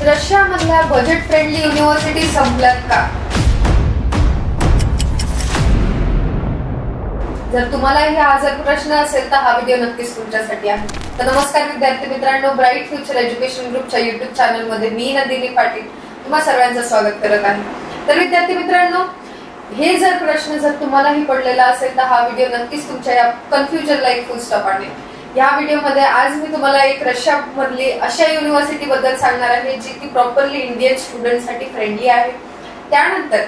रशियामधल्या budget friendly university संपल्यात का? जर तुम्हालाही हा जर प्रश्न असेल तर हा व्हिडिओ नक्कीच तुमच्यासाठी आहे. तर नमस्कार विद्यार्थी मित्रांनो, ब्राईट फ्युचर एज्युकेशन ग्रुपच्या YouTube चॅनल मध्ये मी नंदिनी पाटील तुम्हा सर्वांचं स्वागत करत आहे. तर विद्यार्थी मित्रांनो, हे जर प्रश्न जर तुम्हालाही पडलेला असेल तर हा व्हिडिओ नक्कीच तुमच्या या कन्फ्युजनला एक फुल स्टॉप आणेल. या व्हिडिओमध्ये आज मी तुम्हाला एक रशिया मधली अशा युनिव्हर्सिटी बद्दल सांगणार आहे जी की प्रॉपरली इंडियन स्टुडंटसाठी फ्रेंडली आहे. त्यानंतर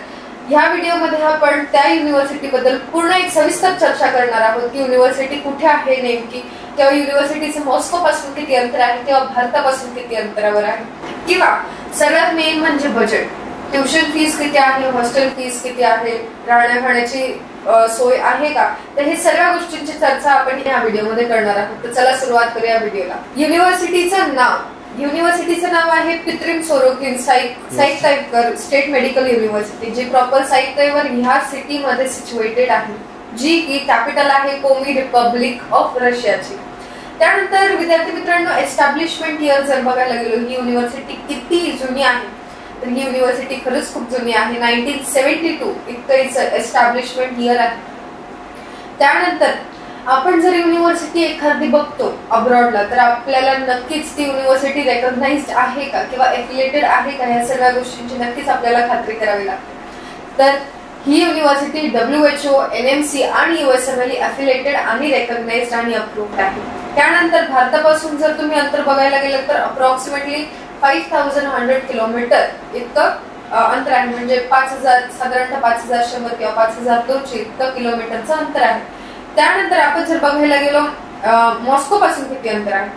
या व्हिडिओमध्ये आपण त्या युनिव्हर्सिटी बद्दल पूर्ण एक सविस्तर चर्चा करणार आहोत की युनिव्हर्सिटी कुठे आहे नेमकी, किंवा युनिव्हर्सिटीचं मॉस्को पासून किती अंतर आहे, किंवा भारतापासून किती अंतरावर आहे, किंवा सगळ्यात मेन म्हणजे बजेट, ट्युशन फीस किती आहे, हॉस्टेल फीस किती आहे, राहण्या खाण्याची सोय आहे का. तर हे सगळ्या गोष्टींची चर्चा आपण या व्हिडिओमध्ये करणार आहोत. तर चला सुरुवात करूया व्हिडिओला. युनिव्हर्सिटीचं नाव आहे पित्रिम सोरोकिन साईकतायवर स्टेट मेडिकल युनिव्हर्सिटी, जी प्रॉपर साईकतायवर ह्या सिटी मध्ये सिच्युएटेड आहे, जी की कॅपिटल आहे कोमी रिपब्लिक ऑफ रशियाची. त्यानंतर विद्यार्थी मित्रांनो, एस्टॅब्लिशमेंट इयर जर बघायला गेलो ही युनिव्हर्सिटी किती जुनी आहे तर ही युनिव्हर्सिटी खरंच खूप जुनी आहे. 1972 इतकं एस्टॅब्लिशमेंट इयर आहे. त्यानंतर आपण जर युनिव्हर्सिटी एखादी बघतो अब्रॉडला तर आपल्याला नक्कीच ती युनिव्हर्सिटी रेकॉग्नाइज्ड आहे का किंवा एफिलिएटेड आहे का, या सगळ्या गोष्टींची नक्कीच आपल्याला खात्री करावी लागते. तर ही युनिव्हर्सिटी WHO, NMC आणि USMLE एफिलिएटेड आणि रेकॉग्नाइज्ड आणि अप्रूव्ड आहे. त्यानंतर भारतापासून जर तुम्ही अंतर बघायला गेलं तर अप्रॉक्सिमेटली 5100 किलोमीटर इतकं अंतर आहे, म्हणजे 5000 साधारणतः 5100 किंवा 5200 इतकं किलोमीटरचं अंतर आहे. त्यानंतर आपण जर बघायला गेलो मॉस्को पासून किती अंतर आहे,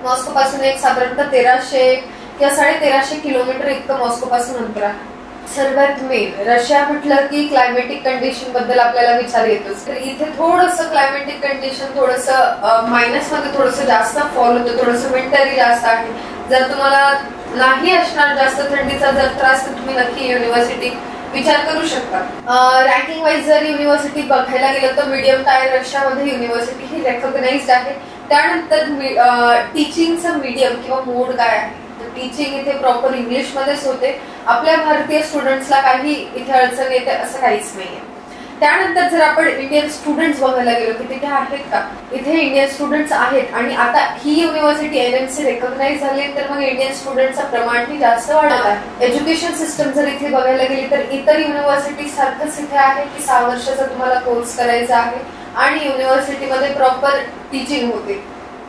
मॉस्को पासून एक साधारणतः 1300 किंवा 1350 किलोमीटर इतकं मॉस्को पासून अंतर आहे. सर्वात मेन रशिया म्हटलं की क्लायमेटिक कंडिशन बद्दल आपल्याला विचार येतोच. तर इथे थोडंसं क्लायमेटिक कंडिशन थोडंसं मायनस मध्ये थोडंसं जास्त फॉल होतं, थोडंसं विंटरी जास्त आहे. जर तुम्हाला नाही असणार जास्त थंडीचा जर त्रास तर तुम्ही नक्की युनिव्हर्सिटी विचार करू शकता. रँकिंग वाईज जर युनिव्हर्सिटी बघायला गेलं तर मीडियम टायर रशियामध्ये युनिव्हर्सिटी ही रेकॉग्नाइज्ड आहे. त्यानंतर टीचिंगचं मीडियम किंवा मोड काय आहे, तर टीचिंग इथे प्रॉपर इंग्लिश मध्येच होते. आपल्या भारतीय स्टुडंट्सला काही इथे अडचण येते असं काहीच नाहीये. त्यानंतर जर आपण इंडियन स्टुडंट्स बघायला गेलो की तिथे आहेत का, इथे इंडियन स्टुडंट्स आहेत. आणि आता ही युनिव्हर्सिटी NMC रेकॉग्नाइज झाली तर मग इंडियन स्टुडंटचं प्रमाण जास्त वाढत आहे. एज्युकेशन सिस्टम जर इथे बघायला गेली तर इतर युनिव्हर्सिटी सारखंच इथे आहे की 6 वर्षाचा तुम्हाला कोर्स करायचा आहे आणि युनिव्हर्सिटीमध्ये प्रॉपर टीचिंग होते.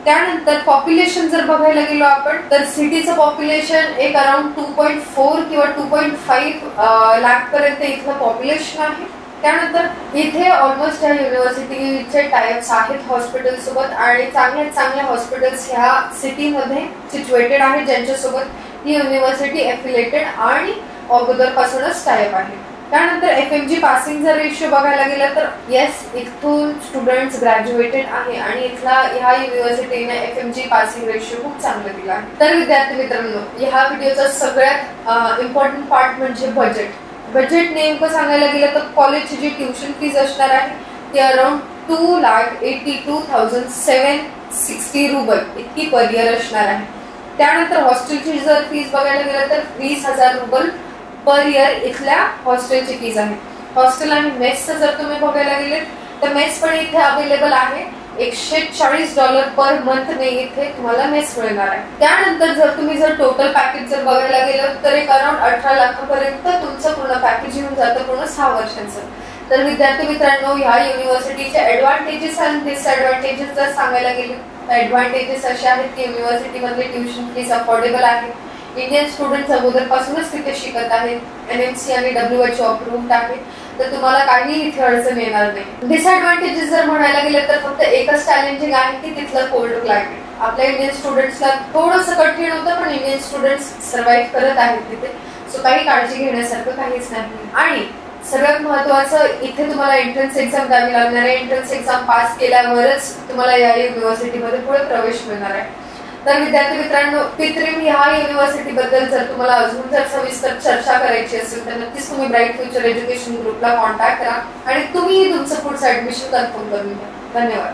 त्यानंतर पॉप्युलेशन जर बघायला गेलो आपण तर सिटीचं पॉप्युलेशन एक अराउंड 2.4 किंवा 2.5 लाख पर्यंत इथलं पॉप्युलेशन आहे. त्यानंतर इथे ऑलमोस्ट या युनिव्हर्सिटीचे टायअप्स आहेत हॉस्पिटल सोबत, आणि चांगल्या हॉस्पिटल्स ह्या सिटीमध्ये सिच्युएटेड आहेत ज्यांच्यासोबत ही युनिव्हर्सिटी एफिलिएटेड आणि अगोदर पासूनच टायअप आहे. त्यानंतर FMG पासिंग जर रेशिओ बघायला गेला तर येस, इथून स्टुडंट्स ग्रॅज्युएटेड आहे आणि इथला ह्या युनिव्हर्सिटीने FMG पासिंग रेशिओ खूप चांगला दिला आहे. तर विद्यार्थी मित्रांनो, ह्या व्हिडिओचा सगळ्यात इम्पॉर्टंट पार्ट म्हणजे बजेट. बजेट नेमकं सांगायला गेलं तर कॉलेजची जी ट्युशन फीज असणार आहे ती अराउंड 2,82,760 रुबल इतकी पर इयर असणार आहे. त्यानंतर हॉस्टेलची जर फीज बघायला गेलं तर 20,000 रुबल पर इयर इथल्या हॉस्टेलची फीज आहे. हॉस्टेल आणि मेसचं जर तुम्ही बघायला गेले तर मेस पण इथे अवेलेबल आहे. $140 पर मंथने इथे तुम्हाला मेस मिळणार आहे. त्यानंतर जर तुम्ही टोटल पॅकेज जर बघायला गेलं तर एक अराउंड 18 लाखापर्यंत तुमचं पूर्ण पॅकेज येऊन जातं पूर्ण 6 वर्षांचं. तर विद्यार्थी मित्रांनो, ह्या युनिव्हर्सिटीचे ऍडव्हान्टेजेस आणि डिसएडव्हान्टेजेस जर सांगायला गेले तर ऍडव्हान्टेजेस असे आहेत की युनिव्हर्सिटी मधली ट्युशन फीस अफोर्डेबल आहे. इंडियन स्टुडंट्स अगोदरपासूनच तिथे शिकत आहेत. NMC आणि WHO अप्रूव्ड आहे, तर तुम्हाला काही इथे अडचण येणार नाही. डिसएडव्हान्टेजेस जर म्हणायला गेले तर फक्त एकच चॅलेंजिंग आहे की तिथलं कोल्ड क्लायमेट. आपल्या इंडियन स्टुडंट्सला थोडंसं कठीण होतं, पण इंडियन स्टुडंट्स सर्व्हाइव्ह करत आहेत तिथे, सो काही काळजी घेण्यासारखं काहीच नाही. आणि सगळ्यात महत्वाचं, इथे तुम्हाला एंट्रन्स एक्झाम द्यावी लागणार आहे. एंट्रन्स एक्झाम पास केल्यावरच तुम्हाला या युनिव्हर्सिटीमध्ये पुढे प्रवेश मिळणार आहे. तर विद्यार्थी मित्रांनो, पित्रिम ह्या युनिव्हर्सिटी बद्दल जर तुम्हाला अजून जर सविस्तर चर्चा करायची असेल तर नक्कीच तुम्ही ब्राईट फ्युचर एज्युकेशन ग्रुपला कॉन्टॅक्ट करा आणि तुम्ही तुमचं पुढचं ऍडमिशन कन्फर्म करून घ्या. धन्यवाद.